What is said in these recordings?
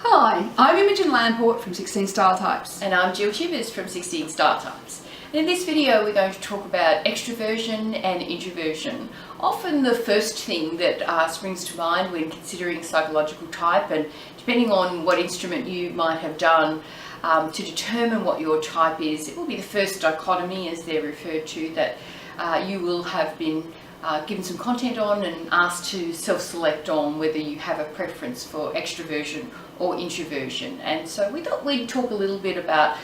Hi, I'm Imogen Lamport from 16 Style Types. And I'm Jill Chivers from 16 Style Types. In this video we're going to talk about extroversion and introversion. Often the first thing that springs to mind when considering psychological type, and depending on what instrument you might have done to determine what your type is, it will be the first dichotomy, as they're referred to, that you will have been given some content on and asked to self-select on whether you have a preference for extroversion or introversion. And so we thought we'd talk a little bit about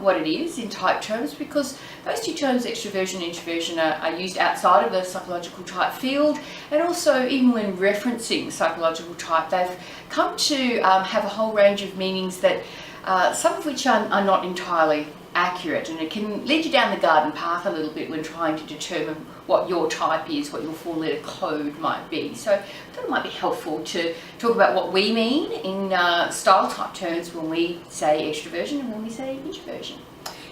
what it is in type terms, because those two terms, extroversion and introversion, are used outside of the psychological type field, and also even when referencing psychological type, they've come to have a whole range of meanings that some of which are not entirely accurate, and it can lead you down the garden path a little bit when trying to determine what your type is, what your four-letter code might be. So I thought it might be helpful to talk about what we mean in style type terms when we say extroversion and when we say introversion.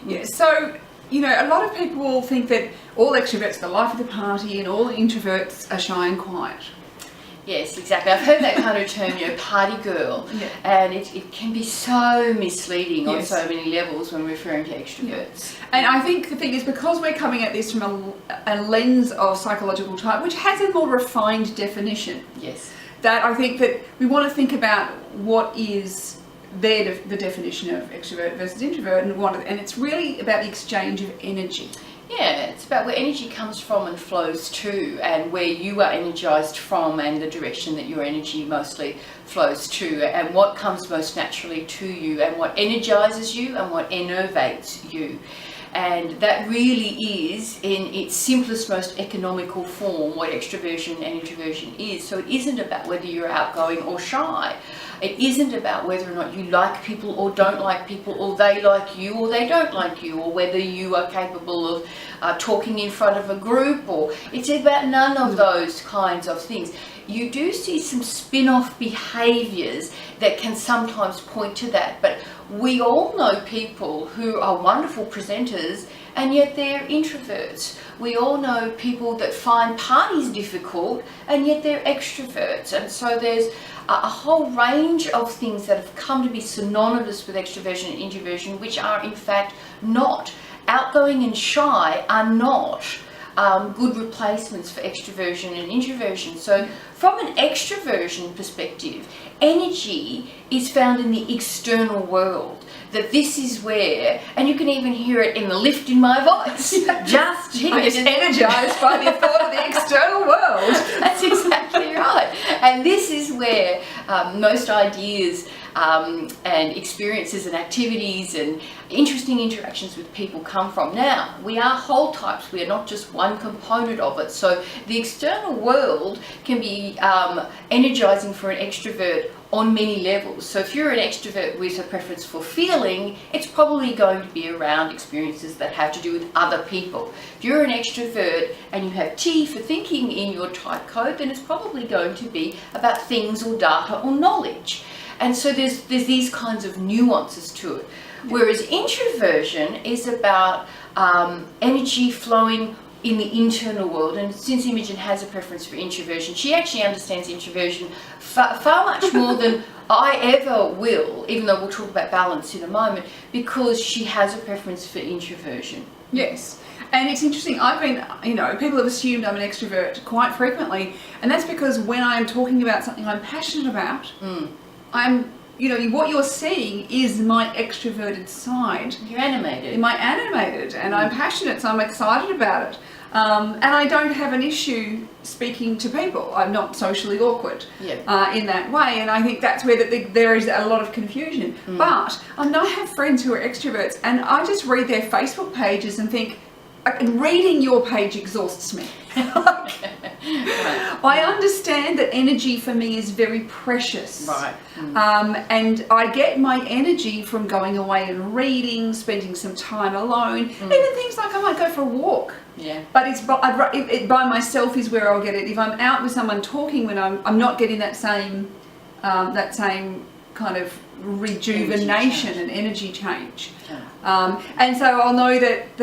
Yeah, so, you know, a lot of people will think that all extroverts are the life of the party and all introverts are shy and quiet. Yes, exactly. I've heard that kind of term, party girl, and it can be so misleading on so many levels when referring to extroverts. Yeah. And I think the thing is, because we're coming at this from a lens of psychological type, which has a more refined definition, that I think that we want to think about what is the definition of extrovert versus introvert, and it's really about the exchange of energy. Yeah, it's about where energy comes from and flows to, and where you are energized from, and the direction that your energy mostly flows to, and what comes most naturally to you, and what energizes you and what enervates you. And that really is, in its simplest, most economical form, what extroversion and introversion is. So it isn't about whether you're outgoing or shy. It isn't about whether or not you like people or don't like people, or they like you or they don't like you, or whether you are capable of talking in front of a group, or it's about none of those kinds of things. You do see some spin-off behaviours that can sometimes point to that, but we all know people who are wonderful presenters and yet they're introverts. We all know people that find parties difficult and yet they're extroverts. And so there's a whole range of things that have come to be synonymous with extroversion and introversion, which are in fact not. Outgoing and shy are not good replacements for extroversion and introversion. So from an extroversion perspective, energy is found in the external world. That this is where, and you can even hear it in the lift in my voice. I'm just energized by the thought of the external world. That's exactly right. And this is where most ideas and experiences and activities and interesting interactions with people come from. Now, we are whole types. We are not just one component of it. So the external world can be energizing for an extrovert on many levels. So if you're an extrovert with a preference for feeling, it's probably going to be around experiences that have to do with other people. If you're an extrovert and you have T for thinking in your type code, then it's probably going to be about things or data or knowledge. And so there's these kinds of nuances to it. Whereas introversion is about energy flowing in the internal world. And since Imogen has a preference for introversion, she actually understands introversion far much more than I ever will, even though we'll talk about balance in a moment, because she has a preference for introversion. Yes. And it's interesting, I've been, people have assumed I'm an extrovert quite frequently, and that's because when I'm talking about something I'm passionate about, what you're seeing is my extroverted side. You're animated. My animated, and I'm passionate, so I'm excited about it. And I don't have an issue speaking to people. I'm not socially awkward in that way, and I think that's where there is a lot of confusion. But I have friends who are extroverts, and I just read their Facebook pages and think, reading your page exhausts me. I understand that energy for me is very precious. Right. And I get my energy from going away and reading, spending some time alone, even things like I might go for a walk. Yeah. But by myself is where I'll get it. If I'm out with someone talking, when I'm not getting that same kind of rejuvenation and energy change. And so I'll know that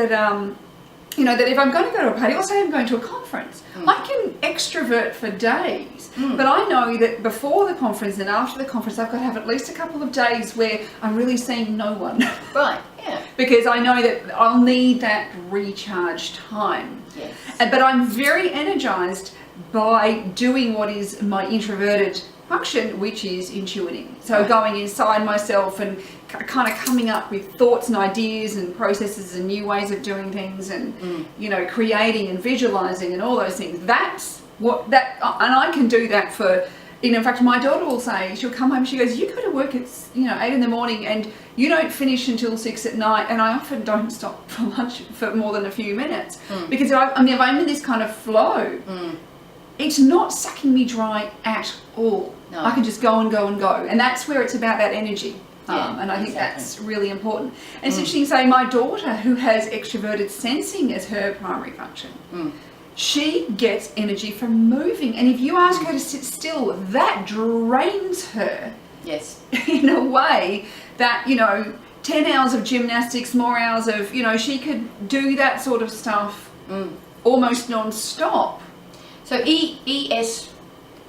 that if I'm going to go to a party, or say I'm going to a conference, I can extrovert for days. But I know that before the conference and after the conference, I've got to have at least a couple of days where I'm really seeing no one. Right, yeah. Because I know that I'll need that recharge time. Yes. But I'm very energized by doing what is my introverted function, which is intuiting. So going inside myself and kind of coming up with thoughts and ideas and processes and new ways of doing things, and creating and visualizing and all those things. That's what and I can do that for. In fact, my daughter will say, she'll come home, she goes, you go to work at 8 in the morning and you don't finish until 6 at night, and I often don't stop for lunch for more than a few minutes because if I'm in this kind of flow, it's not sucking me dry at all. No. I can just go and go and go, and that's where it's about that energy. And I think exactly. That's really important. And it's interesting to say, my daughter, who has extroverted sensing as her primary function, she gets energy from moving. And if you ask her to sit still, that drains her. Yes. In a way that, 10 hours of gymnastics, more hours of, she could do that sort of stuff almost non-stop. So ES,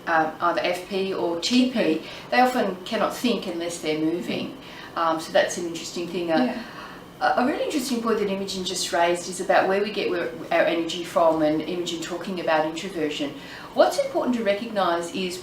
either FP or TP, they often cannot think unless they're moving. So that's an interesting thing. A really interesting point that Imogen just raised is about where we get our energy from, and Imogen talking about introversion. What's important to recognise is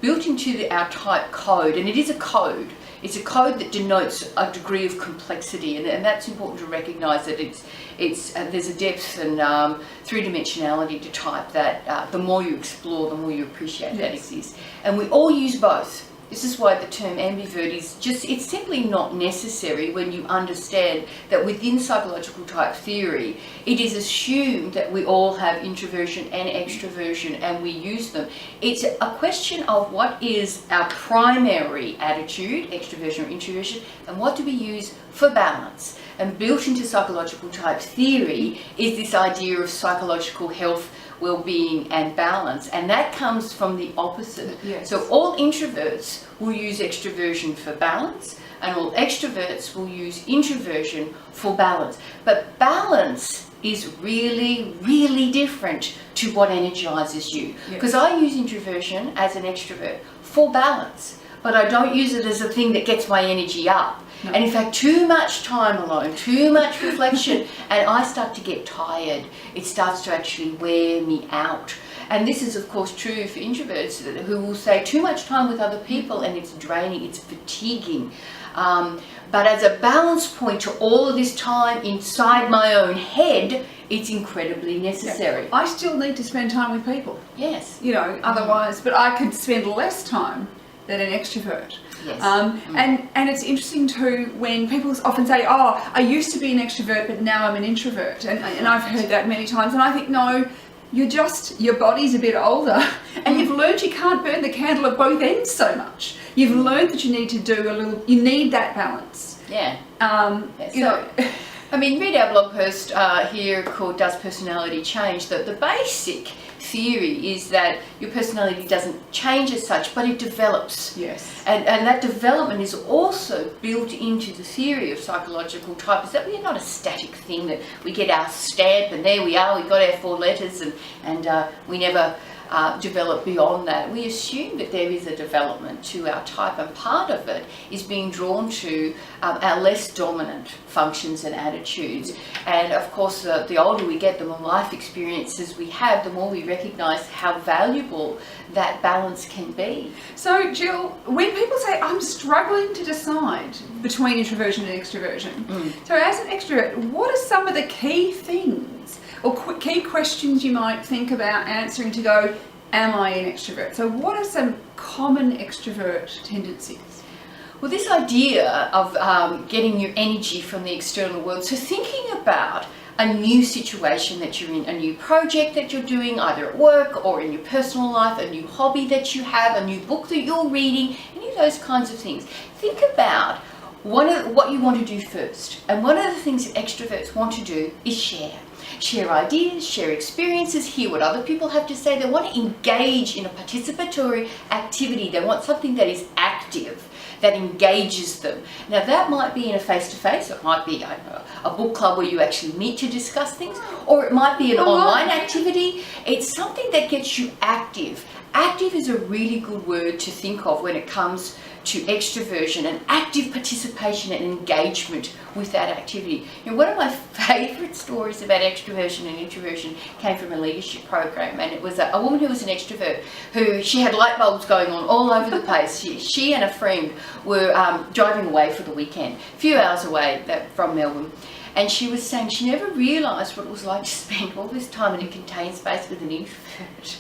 built into our type code, and it is a code. It's a code that denotes a degree of complexity, and that's important to recognise that there's a depth and three-dimensionality to type that the more you explore, the more you appreciate that exists. And we all use both. This is why the term ambivert it's simply not necessary when you understand that within psychological type theory, it is assumed that we all have introversion and extroversion and we use them. It's a question of what is our primary attitude, extroversion or introversion, and what do we use for balance. And built into psychological type theory is this idea of psychological health, well-being and balance, and that comes from the opposite. Yes. So all introverts will use extroversion for balance, and all extroverts will use introversion for balance. But balance is really, really different to what energizes you. Because I use introversion as an extrovert for balance, but I don't use it as a thing that gets my energy up. No. And in fact, too much time alone, too much reflection, and I start to get tired. It starts to actually wear me out. And this is, of course, true for introverts who will say too much time with other people and it's draining, it's fatiguing. But as a balance point to all of this time inside my own head, it's incredibly necessary. Yeah. I still need to spend time with people. Yes. Otherwise, but I could spend less time than an extrovert. Yes. And it's interesting too when people often say, oh, I used to be an extrovert but now I'm an introvert, and I've heard that many times, and I think no, your body's a bit older and you've learned you can't burn the candle at both ends so much. You've learned that you need to do you need that balance. Yeah. Read our blog post here called Does Personality Change? The basic theory is that your personality doesn't change as such, but it develops. Yes. And that development is also built into the theory of psychological type, is that we're not a static thing that we get our stamp and there we are, we got our 4 letters and we never develop beyond that. We assume that there is a development to our type, and part of it is being drawn to our less dominant functions and attitudes. And of course, the older we get, the more life experiences we have, the more we recognise how valuable that balance can be. So Jill, when people say I'm struggling to decide between introversion and extroversion, so as an extrovert, what are some of the key things or key questions you might think about answering to go, am I an extrovert? So what are some common extrovert tendencies? Well, this idea of getting your energy from the external world, so thinking about a new situation that you're in, a new project that you're doing, either at work or in your personal life, a new hobby that you have, a new book that you're reading, any of those kinds of things. Think about what you want to do first. And one of the things that extroverts want to do is share. Share ideas, share experiences, hear what other people have to say. They want to engage in a participatory activity. They want something that is active. that engages them. Now that might be in a face-to-face, it might be a book club where you actually meet to discuss things, or it might be an online activity. It's something that gets you active. Active is a really good word to think of when it comes to extroversion and active participation and engagement with that activity. One of my favourite stories about extroversion and introversion came from a leadership program, and it was a woman who was an extrovert who she had light bulbs going on all over the place. She and a friend were driving away for the weekend, a few hours away from Melbourne. And she was saying she never realised what it was like to spend all this time in a contained space with an introvert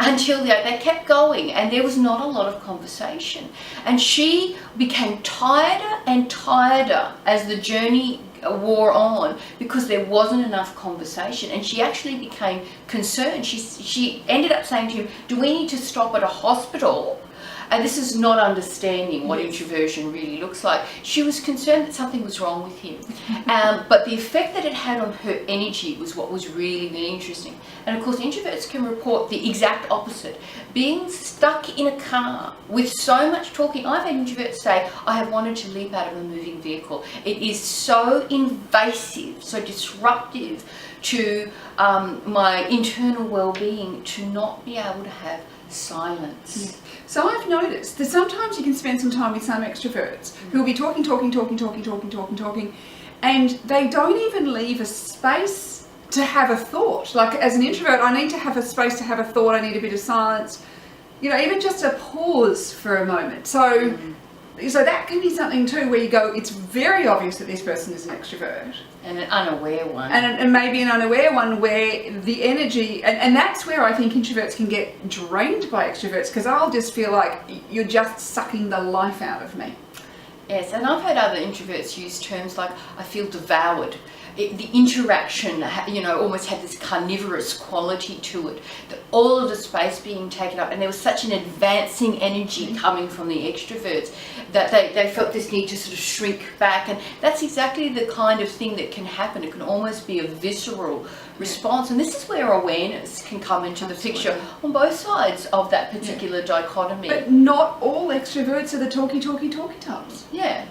until they kept going, and there was not a lot of conversation. And she became tireder and tireder as the journey wore on because there wasn't enough conversation, and she actually became concerned. She ended up saying to him, "Do we need to stop at a hospital?" And this is not understanding what introversion really looks like. She was concerned that something was wrong with him. But the effect that it had on her energy was what was really, really interesting. And of course, introverts can report the exact opposite. Being stuck in a car with so much talking. I've had introverts say, "I have wanted to leap out of a moving vehicle. It is so invasive, so disruptive to my internal well-being to not be able to have silence." Yeah. So I've noticed that sometimes you can spend some time with some extroverts who will be talking, and they don't even leave a space to have a thought. Like as an introvert, I need to have a space to have a thought. I need a bit of silence, even just a pause for a moment. So that can be something too where you go, it's very obvious that this person is an extrovert. And an unaware one. And maybe an unaware one where the energy, and that's where I think introverts can get drained by extroverts, because I'll just feel like you're just sucking the life out of me. Yes, and I've heard other introverts use terms like, "I feel devoured." The interaction, almost had this carnivorous quality to it. All of the space being taken up, and there was such an advancing energy coming from the extroverts that they felt this need to sort of shrink back. And that's exactly the kind of thing that can happen. It can almost be a visceral response. And this is where awareness can come into the picture on both sides of that particular dichotomy. But not all extroverts are the talky types. Yeah.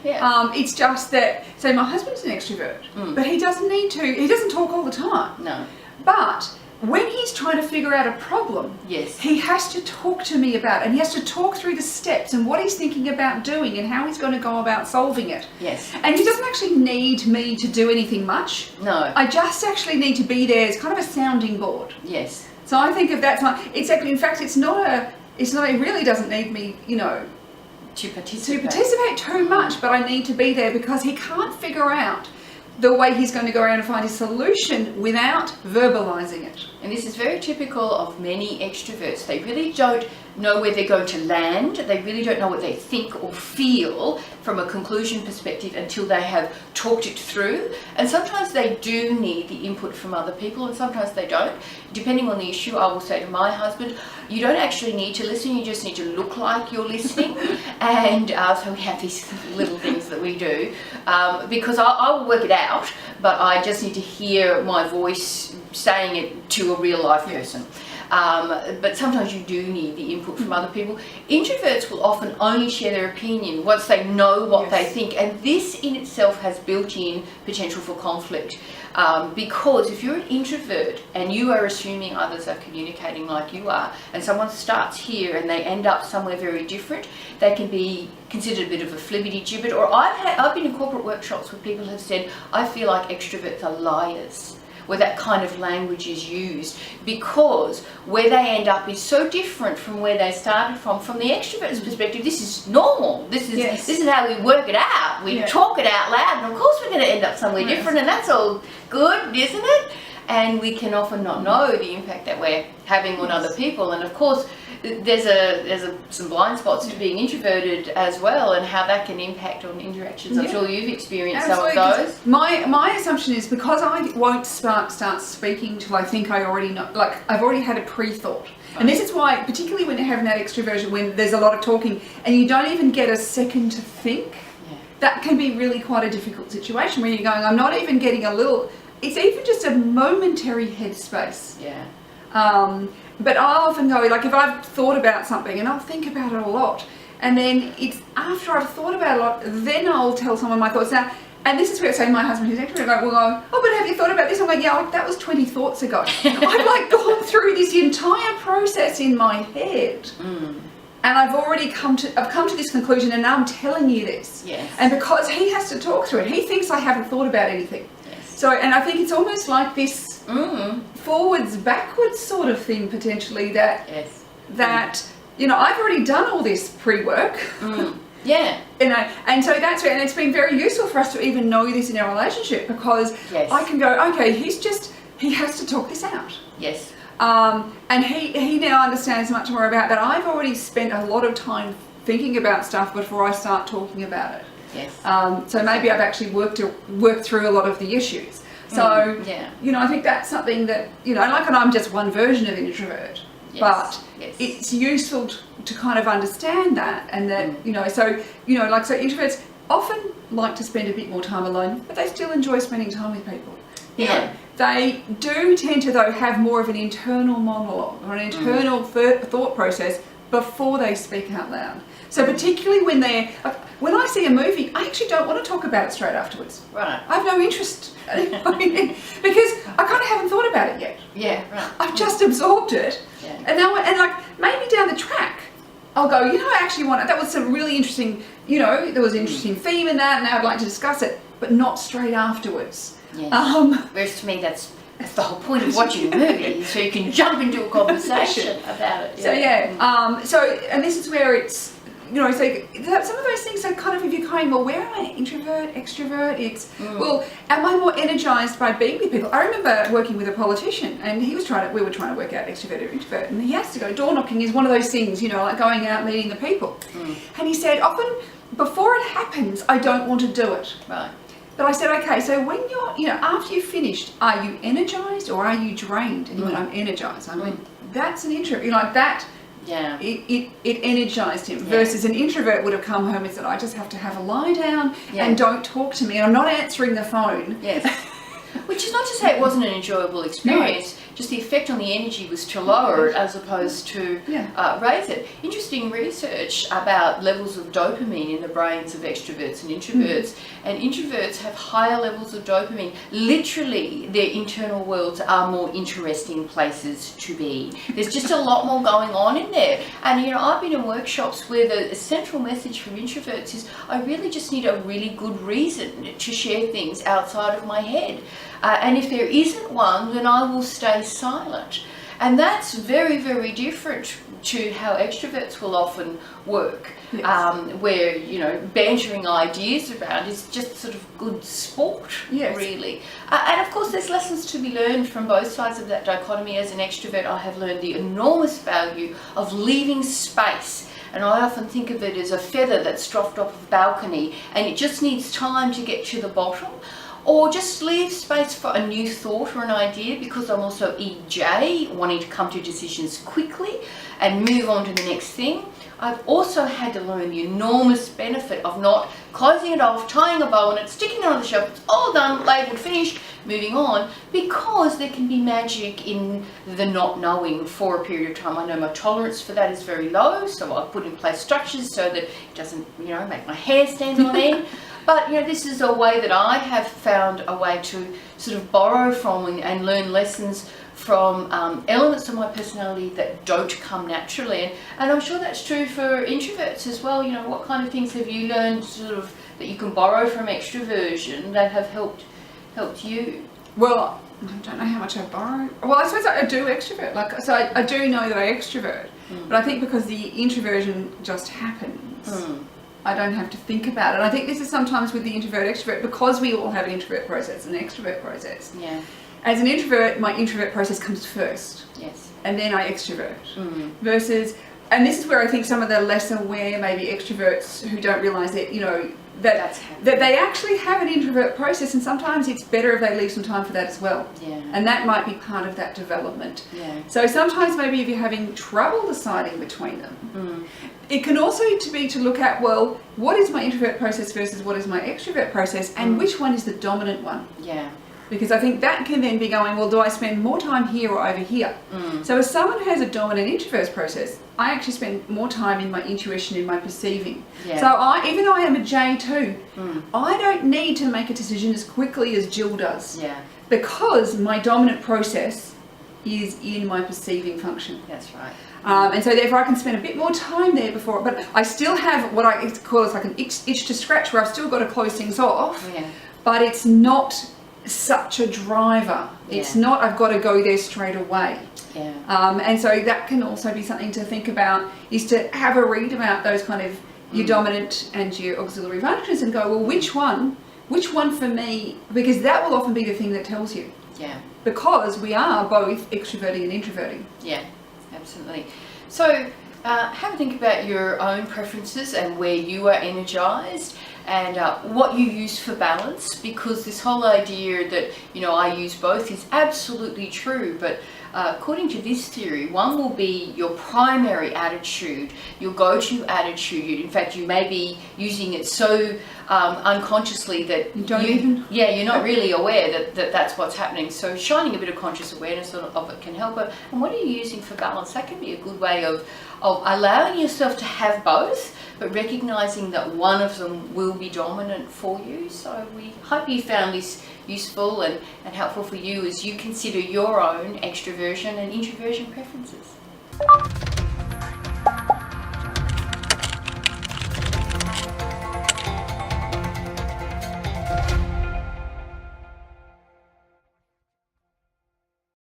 It's just that, say my husband's an extrovert, but he doesn't talk all the time. No. But when he's trying to figure out a problem, he has to talk to me about it, and he has to talk through the steps and what he's thinking about doing and how he's going to go about solving it. Yes. And he doesn't actually need me to do anything much. No. I just actually need to be there as kind of a sounding board. Yes. So I think of that time. It really doesn't need me, to participate too much, but I need to be there because he can't figure out the way he's going to go around and find his solution without verbalizing it. And this is very typical of many extroverts. They really don't know where they're going to land. They really don't know what they think or feel from a conclusion perspective until they have talked it through. And sometimes they do need the input from other people, and sometimes they don't. Depending on the issue, I will say to my husband, "You don't actually need to listen, you just need to look like you're listening." And so we have these little things that we do, because I will work it out, but I just need to hear my voice saying it to a real life person. But sometimes you do need the input from other people. Introverts will often only share their opinion once they know what they think, and this in itself has built-in potential for conflict. Because if you're an introvert and you are assuming others are communicating like you are, and someone starts here and they end up somewhere very different, they can be considered a bit of a flibbity-gibbet. Or I've been in corporate workshops where people have said, "I feel like extroverts are liars," where that kind of language is used, because where they end up is so different from where they started from. From the extrovert's perspective, this is normal. This is how we work it out. We talk it out loud, and of course we're going to end up somewhere different, and that's all good, isn't it? And we can often not know the impact that we're having on other people. And of course, there's some blind spots to being introverted as well, and how that can impact on interactions. I'm sure you've experienced some of those. My assumption is, because I won't start speaking till I think I already know, like I've already had a pre-thought. And this is why, particularly when you're having that extroversion, when there's a lot of talking and you don't even get a second to think, that can be really quite a difficult situation where you're going, I'm not even getting a little, it's even just a momentary headspace. But I often go, like if I've thought about something, and I'll think about it a lot, And then it's after I've thought about it a lot, then I'll tell someone my thoughts. Now, and this is where, say, my husband who's extrovert will go, oh, but have you thought about this? I'm like, yeah, that was 20 thoughts ago. I've like gone through this entire process in my head. And I've come to this conclusion, and now I'm telling you this. Yes. And because he has to talk through it, he thinks I haven't thought about anything. Yes. So, and I think it's almost like this forwards, backwards sort of thing, potentially, that, you know, I've already done all this pre-work. Yeah. You know, and so that's where, and it's been very useful for us to even know this in our relationship, because I can go, okay, he has to talk this out. Yes. And he now understands much more about that. I've already spent a lot of time thinking about stuff before I start talking about it. Yes. So maybe I've actually worked through a lot of the issues. So, you know, I think that's something that, you know, like, and I'm just one version of an introvert. But it's useful to kind of understand that, and that, you know, so, you know, like, so introverts often like to spend a bit more time alone, but they still enjoy spending time with people. You know, they do tend to, though, have more of an internal monologue or an internal thought process before they speak out loud. So particularly when when I see a movie, I actually don't want to talk about it straight afterwards. Right. I have no interest because I kind of haven't thought about it yet. Yeah, right. I've just absorbed it. Yeah. And now, and like, maybe down the track, I'll go, you know, I actually that was some really interesting, you know, there was an interesting theme in that, and I'd like to discuss it, but not straight afterwards. Yes. Whereas to me, that's the whole point of watching a movie, so you can jump into a conversation about it. So and this is where it's, you know, so some of those things are kind of, if you're going, well, where am I, introvert, extrovert? It's, well, am I more energized by being with people? I remember working with a politician, and we were trying to work out extrovert or introvert, and he has to go, door knocking is one of those things, you know, like going out meeting the people. And he said, often before it happens, I don't want to do it. Right. But I said, okay, so when you're, you know, after you've finished, are you energized or are you drained? And he went, I'm energized. I went, that's an introvert, you know, like that. Yeah. It energized him, versus an introvert would have come home and said, I just have to have a lie down and don't talk to me, and I'm not answering the phone. Yes. Which is not to say it wasn't an enjoyable experience, just the effect on the energy was to lower it as opposed to raise it. Interesting research about levels of dopamine in the brains of extroverts and introverts. And introverts have higher levels of dopamine. Literally, their internal worlds are more interesting places to be. There's just a lot more going on in there. And, you know, I've been in workshops where the central message from introverts is, I really just need a really good reason to share things outside of my head. And if there isn't one, then I will stay silent. And that's very, very different to how extroverts will often work, where, you know, bantering ideas around is just sort of good sport, really. And of course, there's lessons to be learned from both sides of that dichotomy. As an extrovert, I have learned the enormous value of leaving space. And I often think of it as a feather that's dropped off a balcony, and it just needs time to get to the bottom. Or just leave space for a new thought or an idea, because I'm also EJ, wanting to come to decisions quickly and move on to the next thing. I've also had to learn the enormous benefit of not closing it off, tying a bow on it, sticking it on the shelf, it's all done, labelled, finished, moving on, because there can be magic in the not knowing for a period of time. I know my tolerance for that is very low, so I've put in place structures so that it doesn't, you know, make my hair stand on end. But, you know, this is a way that I have found a way to sort of borrow from and learn lessons from elements of my personality that don't come naturally. And I'm sure that's true for introverts as well. You know, what kind of things have you learned sort of that you can borrow from extroversion that have helped you? Well, I don't know how much I borrow. Well, I suppose I do extrovert. Like, so I do know that I extrovert. But I think because the introversion just happens, I don't have to think about it. I think this is sometimes with the introvert-extrovert, because we all have an introvert process and an extrovert process. Yeah. As an introvert, my introvert process comes first. Yes. And then I extrovert. Versus, and this is where I think some of the less aware, maybe extroverts who don't realise that, you know, that they actually have an introvert process, and sometimes it's better if they leave some time for that as well. Yeah. And that might be part of that development. Yeah. So sometimes maybe if you're having trouble deciding between them, it can also be to look at, well, what is my introvert process versus what is my extrovert process, and which one is the dominant one? Yeah. because I think that can then be going, well, do I spend more time here or over here? So as someone who has a dominant introverse process, I actually spend more time in my intuition, in my perceiving. So even though I am a J2, I don't need to make a decision as quickly as Jill does, because my dominant process is in my perceiving function. That's right. And so therefore I can spend a bit more time there before, but I still have what I call as like an itch to scratch, where I've still got to close things off, but it's not such a driver. It's not, I've got to go there straight away. And so that can also be something to think about, is to have a read about those kind of your dominant and your auxiliary functions and go, well, which one for me, because that will often be the thing that tells you. Because we are both extroverting and introverting. Absolutely. So have a think about your own preferences and where you are energized, and what you use for balance, because this whole idea that, you know, I use both is absolutely true, but according to this theory, one will be your primary attitude, your go-to attitude. In fact, you may be using it so unconsciously that you're not really aware that that's what's happening. So shining a bit of conscious awareness of it can help. And what are you using for balance? That can be a good way of allowing yourself to have both, but recognizing that one of them will be dominant for you. So we hope you found this useful and helpful for you as you consider your own extroversion and introversion preferences.